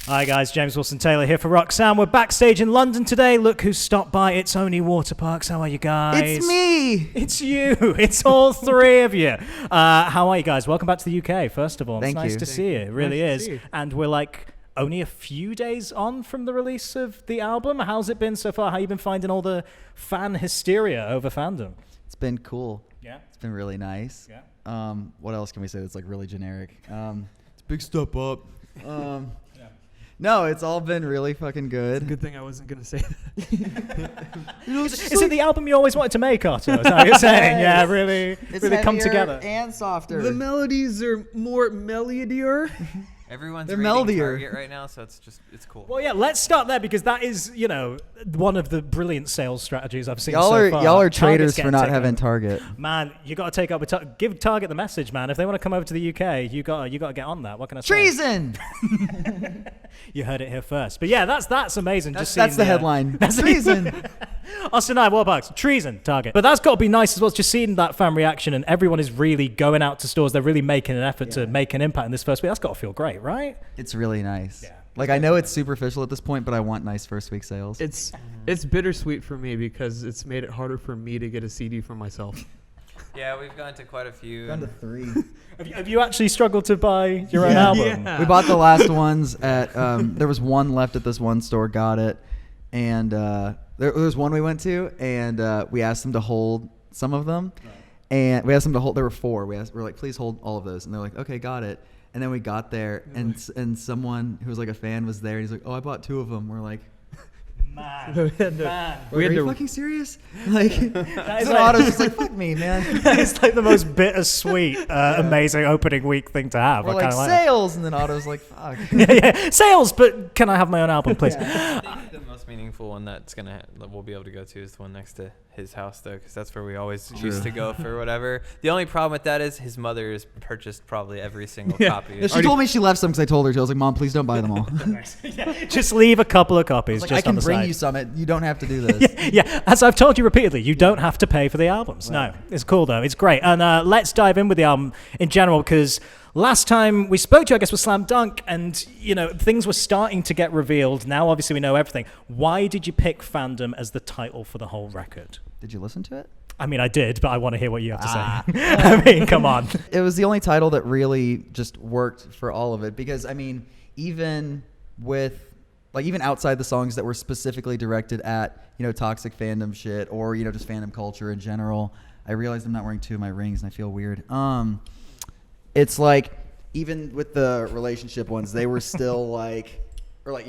Hi guys, James Wilson-Taylor here for Roxanne. We're backstage in London today. Look who stopped by. It's only Waterparks. How are you guys? It's me. It's you. It's all three of you. How are you guys? Welcome back to the UK, first of all. Thank it's nice you. to see you. It really Nice to is. see you. And we're like only a few days on from the release of the album. How's it been so far? How you been finding all the fan hysteria over Fandom? It's been cool. Yeah? It's been really nice. Yeah. What else can we say that's like really generic? It's a big step up. No, it's all been really fucking good. Good thing I wasn't going to say that. Is it the album you always wanted to make, Otto? Is that what you're saying? Yeah, really, It's really come heavier together. and softer. The melodies are more melodier. Everyone's They're reading melodier. Target right now, so it's cool. Well, yeah, let's start there because that is, one of the brilliant sales strategies I've seen y'all so far. are Target's traitors getting for not taken having over. Target. Man, you got to take up give Target the message, man. If they want to come over to the UK, you got to get on that. What can I say? Treason. You heard it here first. But yeah, that's amazing. That's seeing the headline. Treason. Awsten Knight, Waterparks, treason, Target. But that's got to be nice as well, just seeing that fan reaction and everyone is really going out to stores. They're really making an effort to make an impact in this first week. That's got to feel great, right? It's really nice. Yeah. Like, I know it's superficial at this point, but I want nice first week sales. It's bittersweet for me because it's made it harder for me to get a CD for myself. Yeah, we've gone to quite a few. Down to 3. Have you actually struggled to buy your own album? Yeah. We bought the last ones at, there was one left at this one store, got it. And there was one we went to, and we asked them to hold some of them. Right. And we asked them to hold, there were 4. We were like, please hold all of those. And they're like, okay, got it. And then we got there, and someone who was like a fan was there. And he's like, oh, I bought 2 of them. We're like, Man. are you fucking serious? Like, That is so like- Otto's just like, fuck me, man. It's like the most bittersweet, amazing opening week thing to have. We're I like, kinda like sales. And then Otto's like, fuck. yeah, sales, but can I have my own album, please? I think the most meaningful one that we'll be able to go to is the one next to his house, though, because that's where we always used to go for whatever. The only problem with that is his mother has purchased probably every single copy. Yeah, she told me she left some because I told her. She was like, Mom, please don't buy them all. Yeah, just leave a couple of copies. Like, just I can on the bring side. you some. You don't have to do this. Yeah, as I've told you repeatedly, you don't have to pay for the albums. Right. No, it's cool though. It's great. And let's dive in with the album in general because last time we spoke to you, I guess, was Slam Dunk, and things were starting to get revealed. Now, obviously, we know everything. Why did you pick Fandom as the title for the whole record? Did you listen to it? I mean, I did, but I want to hear what you have to say. I mean, come on. It was the only title that really just worked for all of it because, I mean, even outside the songs that were specifically directed at, toxic fandom shit or, just fandom culture in general, I realized I'm not wearing 2 of my rings and I feel weird. It's like, even with the relationship ones, they were still like, or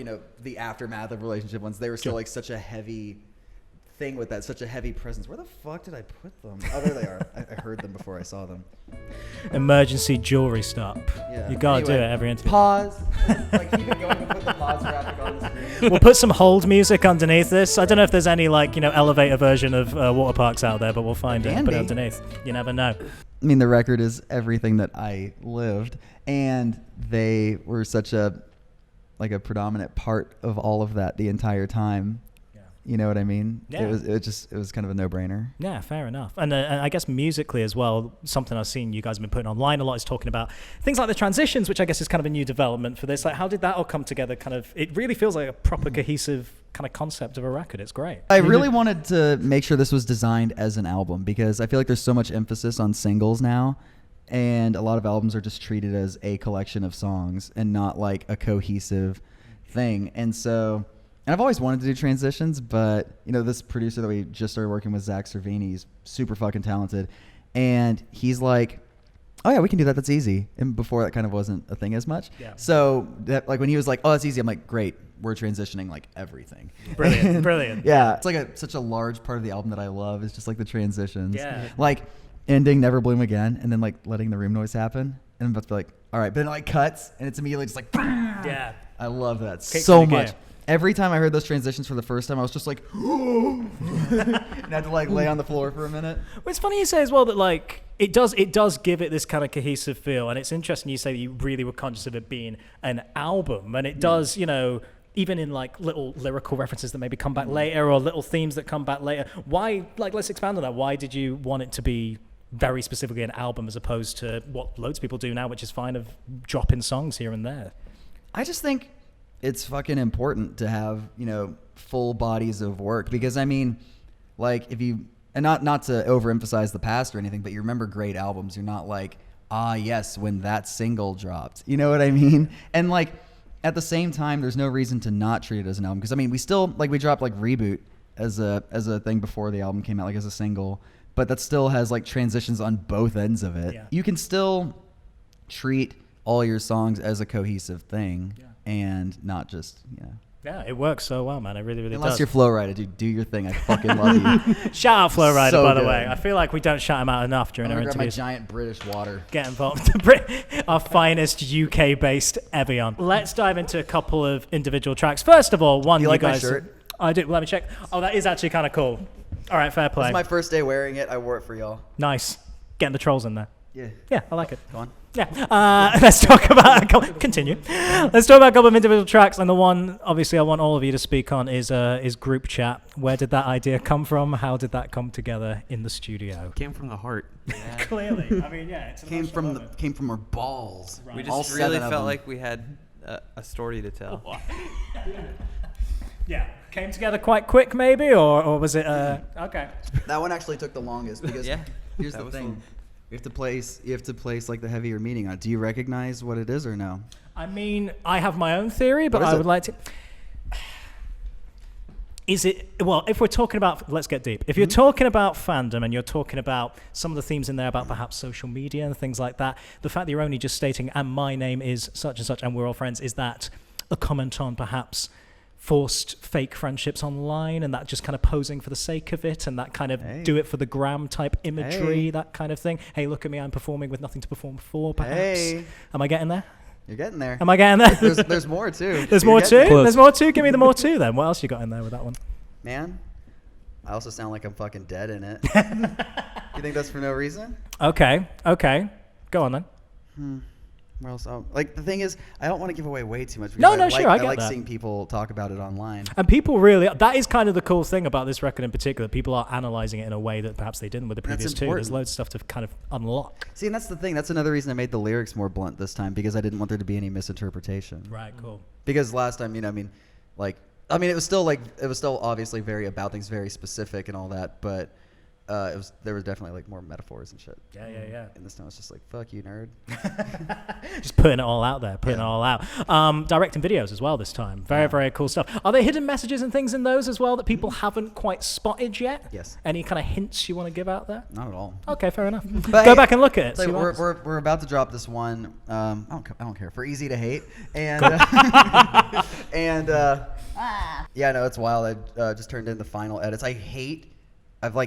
the aftermath of relationship ones, they were still like such a heavy thing with that, such a heavy presence. Where the fuck did I put them? Oh, there they are. I heard them before I saw them. Emergency jewelry stop. Yeah. You gotta do Anyway, it every interview. Pause. Keep it going and put the pause graphic on the screen. We'll put some hold music underneath this. I don't know if there's any elevator version of Waterparks out there, but we'll find it and put it Andy. underneath. You never know. I mean, the record is everything that I lived, and they were such a predominant part of all of that the entire time. You know what I mean? Yeah. It was kind of a no-brainer. Yeah, fair enough. And I guess musically as well, something I've seen you guys have been putting online a lot is talking about things like the transitions, which I guess is kind of a new development for this. Like, how did that all come together? It really feels like a proper cohesive kind of concept of a record. It's great. I really wanted to make sure this was designed as an album because I feel like there's so much emphasis on singles now, and a lot of albums are just treated as a collection of songs and not like a cohesive thing. And so... And I've always wanted to do transitions, but, this producer that we just started working with, Zach Cervini, he's super fucking talented. And he's like, oh, yeah, we can do that. That's easy. And before that kind of wasn't a thing as much. Yeah. So when he was like, oh, that's easy, I'm like, great. We're transitioning everything. Brilliant. Brilliant. Yeah. It's like such a large part of the album that I love is just the transitions. Yeah. Like ending Never Bloom Again and then letting the room noise happen. And I'm about to be like, all right. But then it cuts and it's immediately just like, bam! Yeah. I love that Kicks so into much. gear. Every time I heard those transitions for the first time, I was just like, and I had to lay on the floor for a minute. Well, it's funny you say as well that it does give it this kind of cohesive feel, and it's interesting you say that you really were conscious of it being an album, and it does, even in little lyrical references that maybe come back later or little themes that come back later. Why, let's expand on that. Why did you want it to be very specifically an album as opposed to what loads of people do now, which is fine of dropping songs here and there? I just think it's fucking important to have, you know, full bodies of work, because I mean, like, if you, and not to overemphasize the past or anything, but you remember great albums, you're not like, ah, yes, when that single dropped, you know what I mean? And like, at the same time, there's no reason to not treat it as an album, because I mean, we still, like, we dropped like Reboot as a thing before the album came out, like as a single, but that still has like transitions on both ends of it. Yeah. You can still treat all your songs as a cohesive thing, and not just, you know. Yeah, it works so well, man. It really, really Unless does. you're Flow Rider, dude, do your thing. I fucking love you. Shout out Flow Rider, So by the good. way. I feel like we don't shout him out enough during I'm our gonna grab my interviews. giant British water. Get involved. Our finest UK-based Evian. Let's dive into a couple of individual tracks. First of all, one Do you like my guys. shirt? I do. Let me check. Oh, that is actually kind of cool. All right, fair This play. is my first day wearing it. I wore it for y'all. Nice. Getting the trolls in there. Yeah. Yeah, I like it. Go on. Yeah. Let's talk about continue. Let's talk about a couple of individual tracks, and the one obviously I want all of you to speak on is Group Chat. Where did that idea come from? How did that come together in the studio? Came from the heart. Clearly, I mean, yeah, it's Came from our balls. Right. We All just really 7 of felt them. like we had a story to tell. Yeah, came together quite quick, maybe, or was it? Okay. That one actually took the longest, because Yeah, here's that the was thing. fun. You have to place like the heavier meaning on it. Do you recognize what it is or no? I mean, I have my own theory, but What is I it? would like to. Is it, well, if we're talking about, let's get deep. If you're talking about fandom and you're talking about some of the themes in there about perhaps social media and things like that, the fact that you're only just stating, and my name is such and such and we're all friends, is that a comment on perhaps forced fake friendships online and that just kind of posing for the sake of it and that kind of Hey. do it for the gram type imagery, Hey. that kind of thing? Hey, look at me, I'm performing with nothing to perform for, perhaps. Hey. Am I getting there? You're getting there. Am I getting there? There's more too. There's You're more getting too? there. Close. There's more too? Give me the more too then. What else you got in there with that one? Man, I also sound like I'm fucking dead in it. You think that's for no reason? Okay. Go on then. Where else? Like, the thing is, I don't want to give away way too much. No, because sure, I get like that. seeing people talk about it online. And people really, that is kind of the cool thing about this record in particular. People are analysing it in a way that perhaps they didn't with the That's previous two. There's important. loads of stuff to kind of unlock. See, and that's the thing. That's another reason I made the lyrics more blunt this time, because I didn't want there to be any misinterpretation. Right, cool. Because last time, it was still obviously very about things, very specific and all that, but there was definitely like more metaphors and shit. Yeah. And this time it's just like, fuck you, nerd. Just putting it all out there, putting it all out. Directing videos as well this time. Very, very cool stuff. Are there hidden messages and things in those as well that people haven't quite spotted yet? Yes. Any kind of hints you want to give out there? Not at all. Okay, fair enough. But Go hey, back and look at it. So see what happens. we're about to drop this one. I don't care. For Easy to Hate, and yeah, no, it's wild. I just turned in the final edits. I've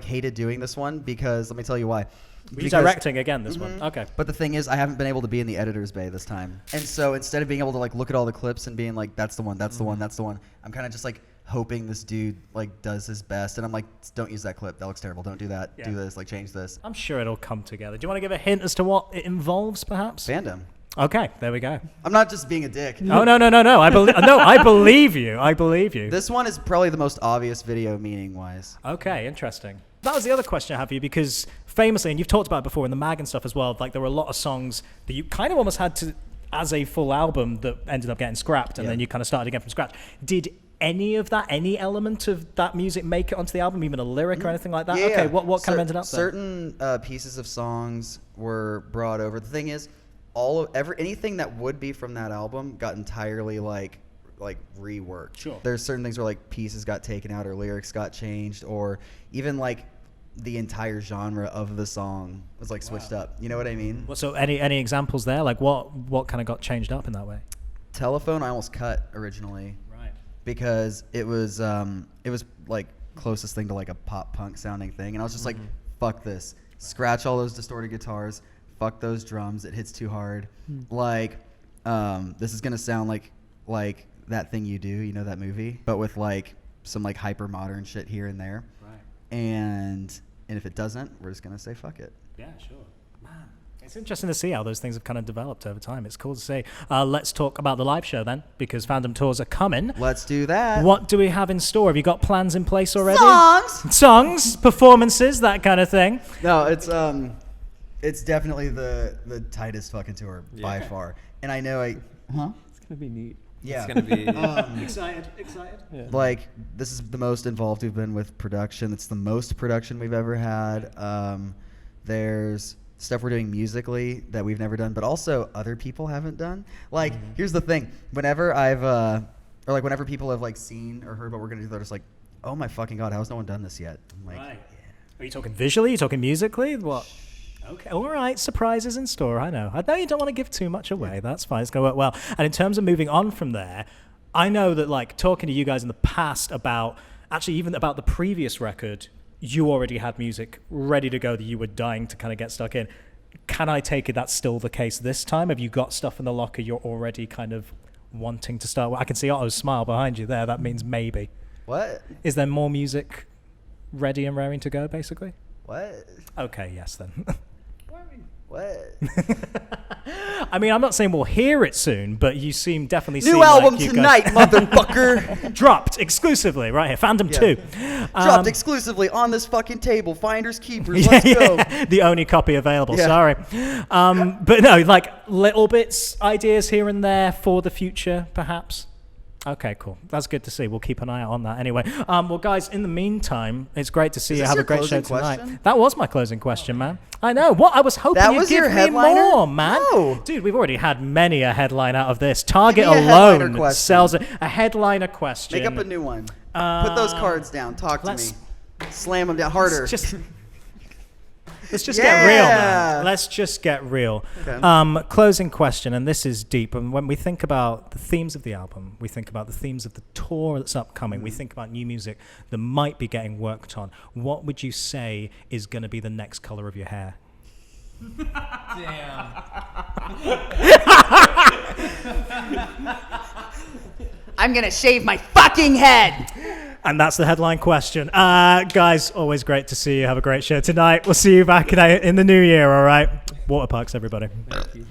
hated doing this one because let me tell you why. Were you Because- directing again this one? Okay. But the thing is, I haven't been able to be in the editor's bay this time, and so instead of being able to like look at all the clips and being like, that's the one, that's the one, that's the one, I'm kind of just like hoping this dude like does his best, and I'm like, don't use that clip. That looks terrible. Don't do that. Yeah. Do this. Like change this. I'm sure it'll come together. Do you want to give a hint as to what it involves, perhaps? Fandom. Okay, there we go. I'm not just being a dick. Oh no! I believe. No, I believe you. I believe you. This one is probably the most obvious video meaning wise. Okay, interesting. That was the other question I have for you, because famously, and you've talked about it before in the mag and stuff as well, like there were a lot of songs that you kind of almost had to, as a full album, that ended up getting scrapped, and Yeah. then you kind of started again from scratch. Did any of that, any element of that music make it onto the album, even a lyric or anything like that? Yeah, Okay, what kind of ended up there? Certain pieces of songs were brought over. The thing is, anything that would be from that album got entirely like reworked. Sure. There's certain things where like pieces got taken out or lyrics got changed, or even like the entire genre of the song was like switched up. You know what I mean? Well, so any examples there? Like what kind of got changed up in that way? Telephone I almost cut originally Right. because it was like closest thing to like a pop punk sounding thing, and I was just like, fuck this. Scratch all those distorted guitars. Fuck those drums. It hits too hard. Like, this is gonna sound like that thing you do, you know, that movie, but with like some like hyper modern shit here and there. Right. And if it doesn't, we're just gonna say fuck it. Yeah, sure. Man, it's interesting to see how those things have kind of developed over time. It's cool to see. Let's talk about the live show then, because Fandom tours are coming. Let's do that. What do we have in store? Have you got plans in place already? Songs, Performances, that kind of thing. No, it's definitely the tightest fucking tour by far. And I know It's gonna be neat. Yeah. It's gonna be. Excited. Yeah. Like, this is the most involved we've been with production. It's the most production we've ever had. There's stuff we're doing musically that we've never done, but also other people haven't done. Like, here's the thing. Whenever whenever people have, like, seen or heard what we're going to do, they're just like, oh my fucking God, how has no one done this yet? I'm like, Right. yeah. Are you talking visually? Are you talking musically? What? Okay, all right. Surprises in store. I know you don't want to give too much away. That's fine. It's going to work well. And in terms of moving on from there, I know that, like, talking to you guys in the past about, actually even about the previous record, you already had music ready to go that you were dying to kind of get stuck in. Can I take it that's still the case this time? Have you got stuff in the locker you're already kind of wanting to start with? I can see Otto's smile behind you there. That means maybe. What? Is there more music ready and raring to go, basically? What? Okay, yes then. What? I mean, I'm not saying we'll hear it soon, but you definitely New seem album like you tonight, guys motherfucker. dropped exclusively right here. Fandom Yeah. 2. Dropped exclusively on this fucking table. Finders keepers. Let's go. The only copy available. Yeah. Sorry. But no, like little bits, ideas here and there for the future, perhaps. Okay, cool. That's good to see. We'll keep an eye out on that anyway. Well, guys, in the meantime, it's great to see you have a great show tonight. Question? That was my closing question, man. I know. What? I was hoping That you'd was give your me headliner? more, man. No. Dude, we've already had many a headline out of this. Target Give me a headliner alone question. sells a headliner question. Make up a new one. Put those cards down. Talk to me. Slam them down harder. Let's just get real, Yeah. man. Let's just get real. Okay. Closing question, and this is deep. And when we think about the themes of the album, we think about the themes of the tour that's upcoming. We think about new music that might be getting worked on. What would you say is going to be the next color of your hair? Damn. I'm gonna shave my fucking head. And that's the headline question. Guys, always great to see you. Have a great show tonight. We'll see you back in the new year, all right? Waterparks, everybody. Thank you.